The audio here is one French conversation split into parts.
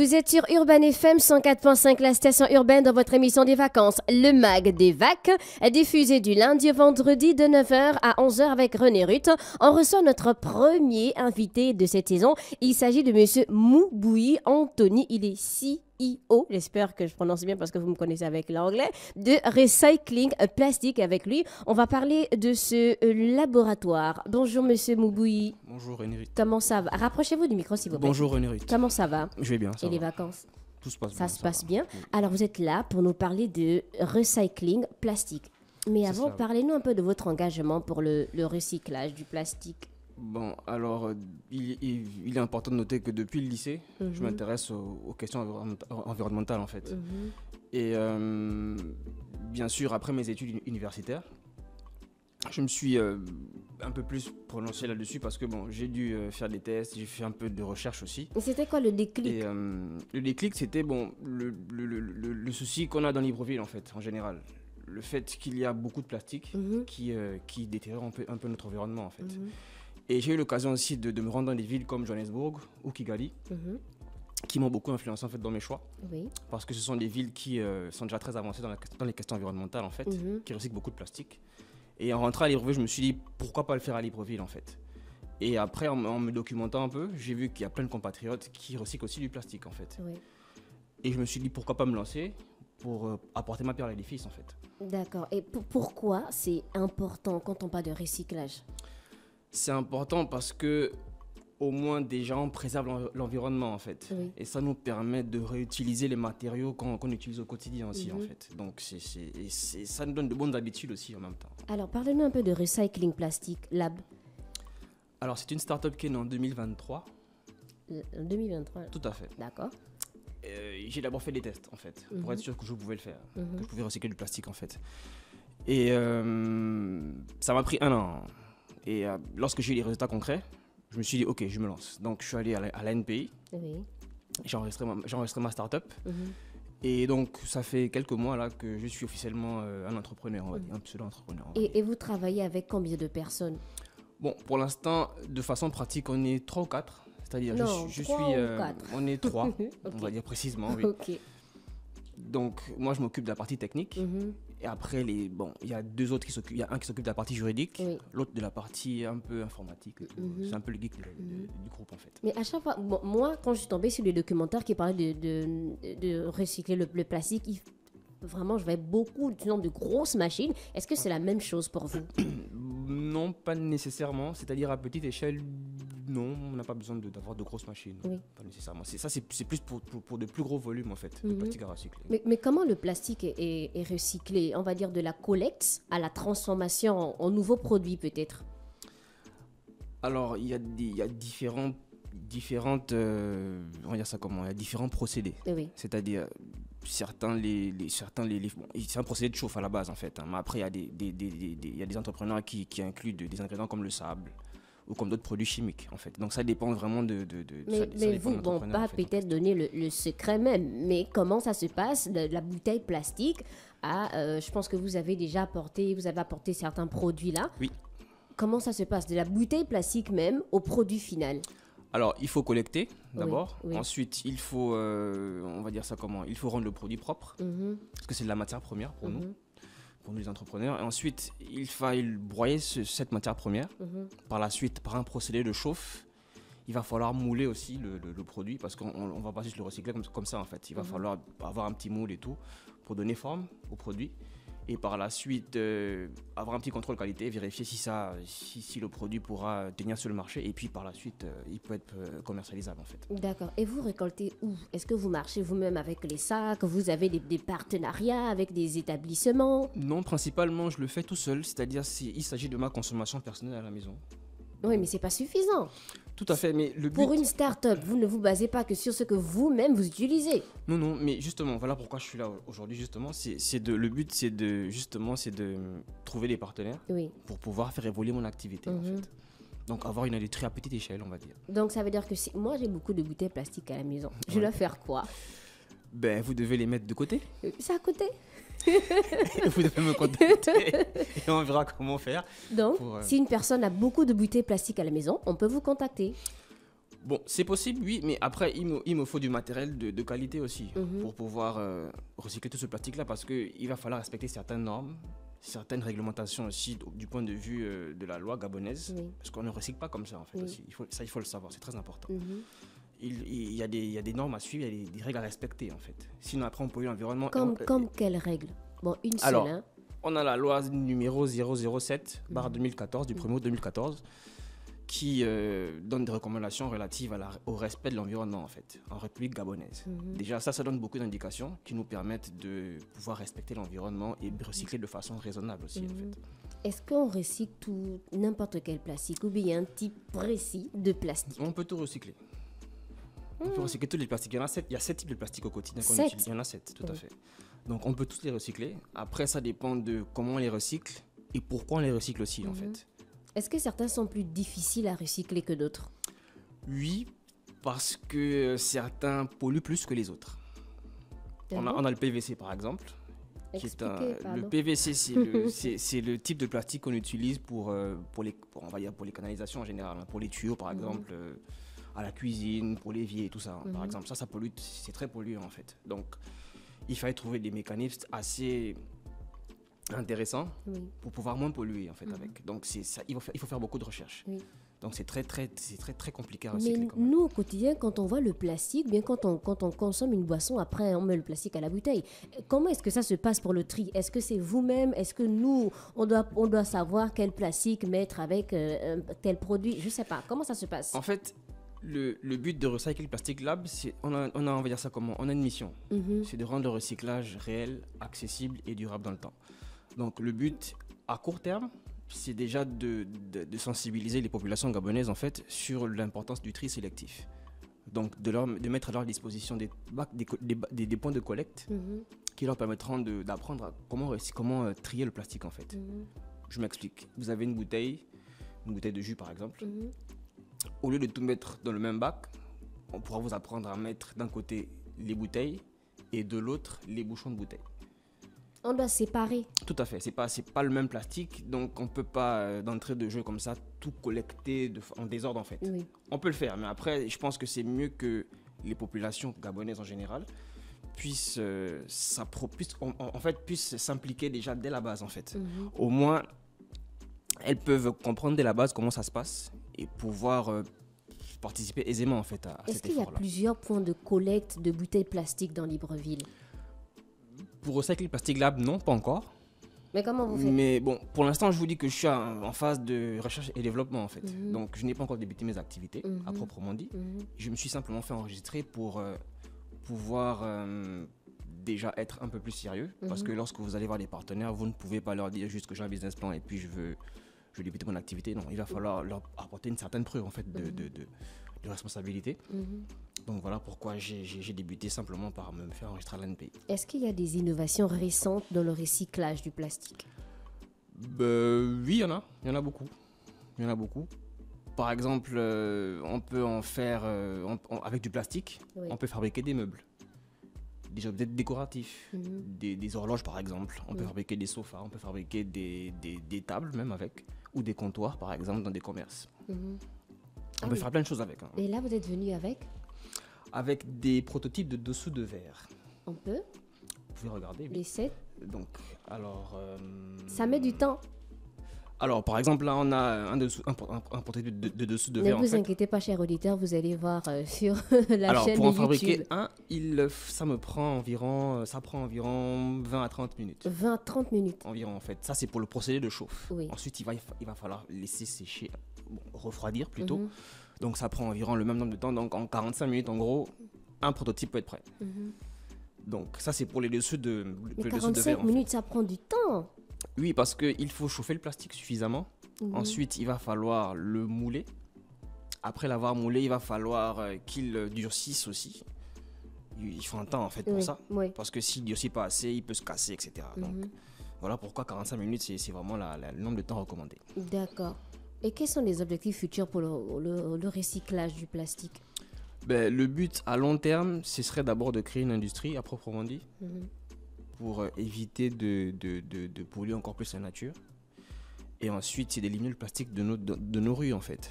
Vous êtes sur Urban FM 104.5, la station urbaine, dans votre émission des vacances, le MAG des Vacs, diffusé du lundi au vendredi de 9h à 11h avec René Ruth. On reçoit notre premier invité de cette saison. Il s'agit de monsieur Mouboui Anthony. Il est CEO, j'espère que je prononce bien parce que vous me connaissez avec l'anglais, de Recycling Plastique. Avec lui, on va parler de ce laboratoire. Bonjour monsieur Mouboui. Bonjour René Ruth. Comment ça va? Rapprochez-vous du micro s'il vous plaît. Bonjour René Ruth. Comment ça va? Je vais bien, ça Et va. les vacances? Tout se passe Ça bien. se passe va. bien. Oui. Alors, vous êtes là pour nous parler de recycling plastique. Mais avant, ça. parlez-nous un peu de votre engagement pour le recyclage du plastique. Bon, alors, il est important de noter que depuis le lycée, je m'intéresse aux questions environnementales en fait. Et bien sûr, après mes études universitaires, je me suis un peu plus prononcé là-dessus parce que bon, j'ai dû faire des tests, j'ai fait un peu de recherche aussi. Et c'était quoi le déclic? Et le déclic, c'était bon, le souci qu'on a dans Libreville en fait, en général. Le fait qu'il y a beaucoup de plastique qui détériore un peu notre environnement en fait. Et j'ai eu l'occasion aussi de me rendre dans des villes comme Johannesburg ou Kigali, qui m'ont beaucoup influencé en fait dans mes choix. Oui. Parce que ce sont des villes qui sont déjà très avancées dans les questions environnementales en fait, qui recyclent beaucoup de plastique. Et en rentrant à Libreville, je me suis dit pourquoi pas le faire à Libreville en fait. Et après, en me documentant un peu, j'ai vu qu'il y a plein de compatriotes qui recyclent aussi du plastique en fait. Oui. Et je me suis dit pourquoi pas me lancer pour apporter ma pierre à l'édifice en fait. D'accord. Et pourquoi c'est important quand on parle de recyclage? C'est important parce que au moins déjà on préserve l'environnement en fait. Oui. Et ça nous permet de réutiliser les matériaux qu'on utilise au quotidien aussi en fait. Donc ça nous donne de bonnes habitudes aussi en même temps. Alors, parlez-nous un peu de Recycling Plastique Lab. Alors c'est une start-up qui est née en 2023. En 2023. Tout à fait. D'accord. J'ai d'abord fait des tests en fait, pour être sûr que je pouvais le faire, que je pouvais recycler du plastique en fait. Et ça m'a pris 1 an. Et lorsque j'ai eu les résultats concrets, je me suis dit ok, je me lance. Donc je suis allé à la NPI, Oui. j'ai enregistré ma start-up. Et donc ça fait quelques mois là que je suis officiellement un entrepreneur, on va dire, un pseudo-entrepreneur. Et vous travaillez avec combien de personnes? Bon, pour l'instant, de façon pratique, on est 3 ou 4. C'est-à-dire, Non, je 3 suis. ou 4. On est 3, Ok. on va dire précisément, oui. Ok. Donc, moi, je m'occupe de la partie technique. Et après, il y a 2 autres qui s'occupent. Il y a un qui s'occupe de la partie juridique, Oui. l'autre de la partie un peu informatique. C'est un peu le geek du groupe, en fait. Mais à chaque fois, bon, moi, quand je suis tombée sur les documentaires qui parlaient de recycler le plastique, vraiment, je voyais beaucoup de grosses machines. Est-ce que c'est la même chose pour vous? Non, pas nécessairement. C'est-à-dire, à petite échelle, non, on n'a pas besoin d'avoir de grosses machines. Oui. Pas nécessairement. C'est plus pour de plus gros volumes, en fait, de plastique à recycler. Mais comment le plastique est recyclé? On va dire de la collecte à la transformation en nouveaux produits, peut-être? Alors, il y a différentes, on va dire ça comment, il y a différents procédés. Oui. C'est-à-dire, certains, bon, c'est un procédé de chauffe à la base en fait. Mais après, il y a des entrepreneurs qui incluent des ingrédients comme le sable ou comme d'autres produits chimiques en fait. Donc ça dépend vraiment Mais vous, bon, pas peut-être donner le secret même, mais comment ça se passe de la bouteille plastique à, je pense que vous avez apporté certains produits là. Oui. Comment ça se passe de la bouteille plastique même au produit final? Alors, il faut collecter d'abord. Oui. Ensuite, il faut, on va dire ça comment, il faut rendre le produit propre. Parce que c'est de la matière première pour nous les entrepreneurs. Et ensuite, il faut broyer cette matière première. Par la suite, par un procédé de chauffe, il va falloir mouler aussi le produit parce qu'on ne va pas juste le recycler comme ça en fait. Il va falloir avoir un petit moule et tout pour donner forme au produit. Et par la suite, avoir un petit contrôle qualité, vérifier si le produit pourra tenir sur le marché. Et puis par la suite, il peut être commercialisable en fait. D'accord. Et vous récoltez où? Est-ce que vous marchez vous-même avec les sacs? Vous avez des partenariats avec des établissements? Non, principalement, je le fais tout seul. C'est-à-dire, il s'agit de ma consommation personnelle à la maison. Oui, mais c'est pas suffisant. Tout à fait, mais le but... Pour une start-up, vous ne vous basez pas que sur ce que vous-même vous utilisez. Non, mais justement, voilà pourquoi je suis là aujourd'hui, justement. Le but, c'est de trouver des partenaires pour pouvoir faire évoluer mon activité, en fait. Donc, avoir une industrie à petite échelle, on va dire. Donc, ça veut dire que moi, j'ai beaucoup de bouteilles plastiques à la maison. Je dois faire quoi? Ben, vous devez les mettre de côté. C'est à côté. Vous devez me contacter et on verra comment faire. Donc, si une personne a beaucoup de bouteilles plastiques à la maison, on peut vous contacter. Bon, c'est possible, oui, mais après, il me faut du matériel de qualité aussi pour pouvoir recycler tout ce plastique-là, parce qu'il va falloir respecter certaines normes, certaines réglementations aussi du point de vue de la loi gabonaise, parce qu'on ne recycle pas comme ça, en fait, aussi. Il faut le savoir, c'est très important. Il y a des normes à suivre, il y a des règles à respecter, en fait. Sinon, après, on pollue l'environnement. Comme quelles règles? Bon, une seule, alors, hein. On a la loi numéro 007/2014, du 1er août 2014, qui donne des recommandations relatives au respect de l'environnement, en fait, en République gabonaise. Déjà, ça donne beaucoup d'indications qui nous permettent de pouvoir respecter l'environnement et de recycler de façon raisonnable aussi, en fait. Est-ce qu'on recycle n'importe quel plastique, ou bien un type précis de plastique? On peut tout recycler. On peut recycler tous les plastiques. Il y a 7 types de plastiques au quotidien qu'on 7? utilise. Il y en a 7, tout à fait. Donc, on peut tous les recycler. Après, ça dépend de comment on les recycle et pourquoi on les recycle aussi, en fait. Est-ce que certains sont plus difficiles à recycler que d'autres? Oui, parce que certains polluent plus que les autres. On a le PVC, par exemple. Le PVC, c'est le type de plastique qu'on utilise pour les canalisations en général, hein, pour les tuyaux, par exemple, à la cuisine, pour l'évier et tout ça, par exemple. Ça pollue, c'est très polluant, en fait. Donc, il fallait trouver des mécanismes assez intéressants pour pouvoir moins polluer, en fait, avec. Donc, il faut faire beaucoup de recherches. Donc, c'est très compliqué à recycler. Mais nous, au quotidien, quand on voit le plastique, bien quand on consomme une boisson, après, on met le plastique à la bouteille. Comment est-ce que ça se passe pour le tri? Est-ce que c'est vous-même? Est-ce que nous, on doit savoir quel plastique mettre avec tel produit? Je ne sais pas. Comment ça se passe? En fait, le but de Recycle Plastic Lab, c'est, on va dire ça comment? On a une mission. C'est de rendre le recyclage réel, accessible et durable dans le temps. Donc, le but, à court terme, c'est déjà de sensibiliser les populations gabonaises, en fait, sur l'importance du tri sélectif. Donc, de mettre à leur disposition des points de collecte qui leur permettront d'apprendre comment trier le plastique, en fait. Je m'explique. Vous avez une bouteille de jus, par exemple. Au lieu de tout mettre dans le même bac, on pourra vous apprendre à mettre d'un côté les bouteilles et de l'autre les bouchons de bouteilles. On doit séparer. Tout à fait, c'est pas le même plastique, donc on peut pas d'entrée de jeu comme ça tout collecter en désordre, en fait. On peut le faire, mais après je pense que c'est mieux que les populations gabonaises en général puissent s'impliquer déjà dès la base, en fait. Au moins elles peuvent comprendre dès la base comment ça se passe et pouvoir participer aisément, en fait, à cet effort-là. Est-ce qu'il y a plusieurs points de collecte de bouteilles plastiques dans Libreville? Pour Recycle Plastic Lab, non, pas encore. Mais comment vous faites? Mais bon, pour l'instant, je vous dis que je suis en phase de recherche et développement, en fait. Donc, je n'ai pas encore débuté mes activités, à proprement dit. Je me suis simplement fait enregistrer pour pouvoir déjà être un peu plus sérieux. Parce que lorsque vous allez voir des partenaires, vous ne pouvez pas leur dire juste que j'ai un business plan et puis je veux débuter mon activité. Non, il va falloir leur apporter une certaine preuve, en fait, de responsabilité. Donc voilà pourquoi j'ai débuté simplement par me faire enregistrer à l'ANPI. Est-ce qu'il y a des innovations récentes dans le recyclage du plastique? Oui, il y en a beaucoup. Il y en a beaucoup. Par exemple, on peut en faire, avec du plastique, on peut fabriquer des meubles, des objets décoratifs, des horloges par exemple. On peut fabriquer des sofas, on peut fabriquer des tables même avec, ou des comptoirs par exemple dans des commerces. On peut faire plein de choses avec. Et là, vous êtes venu avec des prototypes de dessous de verre. On peut? Vous pouvez regarder. Les 7. Donc, alors... ça met du temps. Alors, par exemple, là, on a un prototype de dessous de verre. Ne vous inquiétez pas, cher auditeur, vous allez voir sur la alors, chaîne YouTube. Alors, pour en fabriquer un, ça prend environ 20 à 30 minutes. 20 à 30 minutes. Environ, en fait. Ça, c'est pour le procédé de chauffe. Oui. Ensuite, il va falloir laisser sécher, refroidir plutôt. Donc, ça prend environ le même nombre de temps. Donc, en 45 minutes, en gros, un prototype peut être prêt. Donc, ça, c'est pour les dessous de Mais 45 minutes, ça prend du temps. Oui, parce qu'il faut chauffer le plastique suffisamment. Ensuite, il va falloir le mouler. Après l'avoir moulé, il va falloir qu'il durcisse aussi. Il faut un temps, en fait, pour ça. Parce que s'il ne durcit pas assez, il peut se casser, etc. Donc, voilà pourquoi 45 minutes, c'est vraiment le nombre de temps recommandé. D'accord. Et quels sont les objectifs futurs pour le recyclage du plastique? Le but à long terme, ce serait d'abord de créer une industrie à proprement dit, pour éviter de polluer encore plus la nature. Et ensuite, c'est d'éliminer le plastique de nos rues, en fait.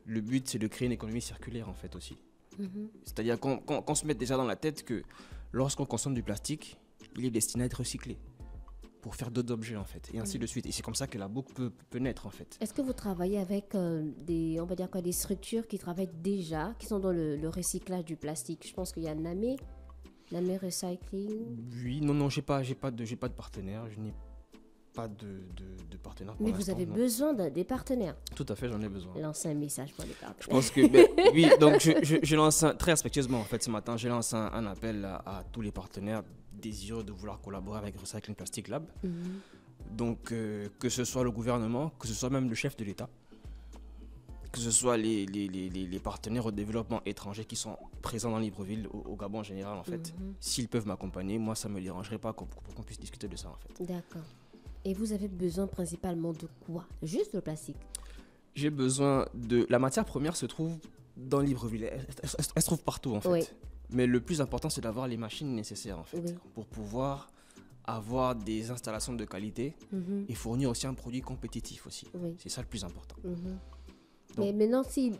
le but, c'est de créer une économie circulaire, en fait, aussi. C'est-à-dire qu'on se mette déjà dans la tête que lorsqu'on consomme du plastique, il est destiné à être recyclé pour faire d'autres objets, en fait, et ainsi de suite. Et c'est comme ça que la boucle peut naître, en fait. Est-ce que vous travaillez avec on va dire quoi, des structures qui travaillent déjà, qui sont dans le recyclage du plastique? Je pense qu'il y a Namé Recycling. Oui, non, j'ai pas de partenaire, je n'ai pas de partenaire pour Mais vous avez besoin des partenaires. Tout à fait, j'en ai besoin. Lancez un message pour les partenaires. Je pense que, oui, donc je lance très respectueusement, en fait, ce matin, je lance un appel à tous les partenaires désireux de vouloir collaborer avec Recycling Plastic Lab. Donc, que ce soit le gouvernement, que ce soit même le chef de l'État, que ce soit les partenaires au développement étranger qui sont présents dans Libreville, au Gabon en général, en fait, s'ils peuvent m'accompagner, moi, ça ne me dérangerait pas qu'on puisse discuter de ça, en fait. D'accord. Et vous avez besoin principalement de quoi? Juste le plastique? J'ai besoin de... La matière première se trouve dans Libreville. Elle se trouve partout, en fait. Oui. Mais le plus important, c'est d'avoir les machines nécessaires, en fait, Oui. pour pouvoir avoir des installations de qualité et fournir aussi un produit compétitif aussi. Oui. C'est ça le plus important. Mais maintenant, si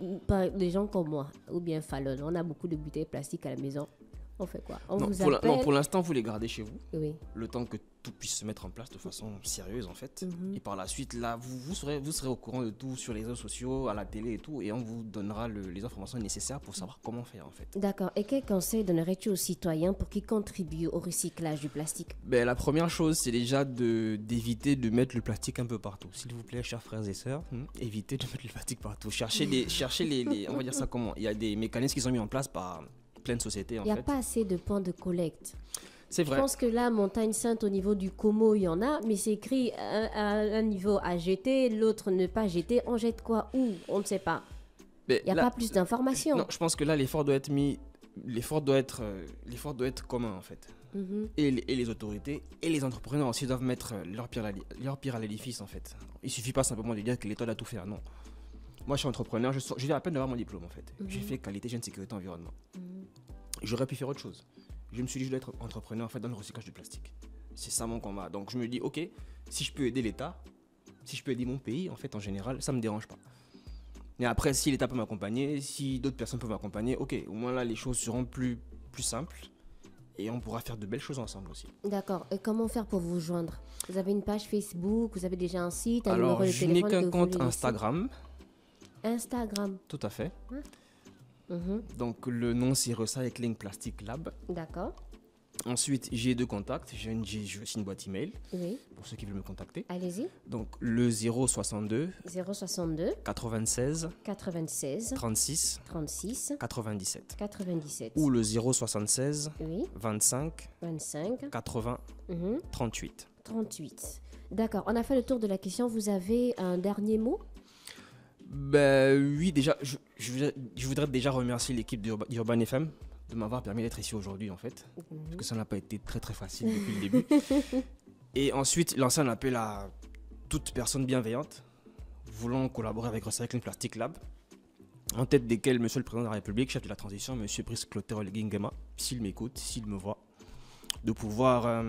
les gens comme moi, ou bien Fallon, on a beaucoup de bouteilles plastiques à la maison, on fait quoi? On vous appelle? Non, pour l'instant, vous les gardez chez vous. Oui. Le temps que tout puisse se mettre en place de façon sérieuse, en fait. Et par la suite, là, vous serez au courant de tout sur les réseaux sociaux, à la télé et tout, et on vous donnera les informations nécessaires pour savoir comment faire, en fait. D'accord. Et quel conseil donnerais-tu aux citoyens pour qu'ils contribuent au recyclage du plastique? La première chose, c'est déjà d'éviter de mettre le plastique un peu partout. S'il vous plaît, chers frères et sœurs, évitez de mettre le plastique partout. Cherchez les on va dire ça comment? Il y a des mécanismes qui sont mis en place par plein de sociétés, en fait. Il n'y a pas assez de points de collecte. C'est vrai. Je pense que là, Montagne Sainte, au niveau du Como, il y en a, mais c'est écrit un niveau à jeter, l'autre ne pas jeter. On jette quoi? Où? On ne sait pas. Il n'y a pas plus d'informations. Non, je pense que là, l'effort doit être mis... L'effort doit être commun, en fait. Et les autorités et les entrepreneurs aussi doivent mettre leur pierre à l'édifice, en fait. Il ne suffit pas simplement de dire que l'État doit tout faire, non. Moi, je suis entrepreneur, je viens à peine d'avoir mon diplôme, en fait. J'ai fait qualité, hygiène, sécurité, environnement. J'aurais pu faire autre chose. Je me suis dit, je dois être entrepreneur, en fait, dans le recyclage du plastique. C'est ça mon combat. Donc, je me dis, ok, si je peux aider l'État, si je peux aider mon pays, en fait, en général, ça ne me dérange pas. Et après, si l'État peut m'accompagner, si d'autres personnes peuvent m'accompagner, ok, au moins là, les choses seront plus simples et on pourra faire de belles choses ensemble aussi. D'accord. Et comment faire pour vous joindre? Vous avez une page Facebook, vous avez déjà un site, un Alors, numéro de téléphone? je n'ai qu'un compte Instagram. Instagram. Tout à fait. Donc, le nom, c'est Recycling Plastic Lab. D'accord. Ensuite, j'ai 2 contacts. J'ai aussi une boîte email Oui. pour ceux qui veulent me contacter. Allez-y. Donc, le 062 062 96 96 36 36 97. 97. Ou le 076 Oui. 25 25 80 38. 38. D'accord. On a fait le tour de la question. Vous avez un dernier mot? Oui, déjà, je voudrais déjà remercier l'équipe d'Urban FM de m'avoir permis d'être ici aujourd'hui, en fait. Parce que ça n'a pas été très très facile depuis le début. Et ensuite, lancer un appel à toute personne bienveillante voulant collaborer avec Recycling Plastic Lab, en tête desquels Monsieur le Président de la République, chef de la transition, Monsieur Brice Clotaire Oligui Nguema, s'il m'écoute, s'il me voit, de pouvoir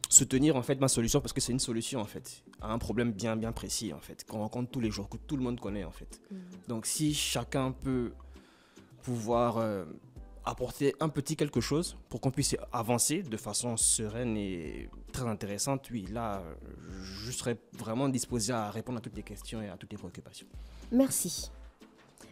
soutenir en fait ma solution, parce que c'est une solution en fait à un problème bien précis en fait qu'on rencontre tous les jours, que tout le monde connaît en fait. Donc si chacun peut pouvoir apporter un petit quelque chose pour qu'on puisse avancer de façon sereine et très intéressante, oui, là je serais vraiment disposé à répondre à toutes les questions et à toutes les préoccupations. Merci.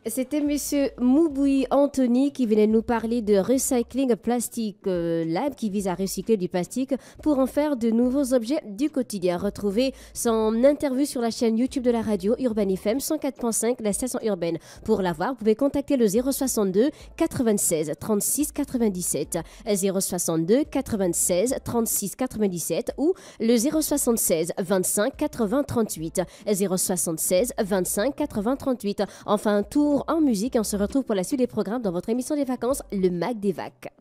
C'était Monsieur Mouboui Anthony qui venait nous parler de Recycling Plastic Lab qui vise à recycler du plastique pour en faire de nouveaux objets du quotidien. Retrouvez son interview sur la chaîne YouTube de la radio Urban FM 104.5, la station urbaine. Pour la voir, vous pouvez contacter le 062 96 36 97, 062 96 36 97 ou le 076 25 80 38, 076 25 80 38. Enfin, un tour en musique et on se retrouve pour la suite des programmes dans votre émission des vacances, le Mag des Vacs.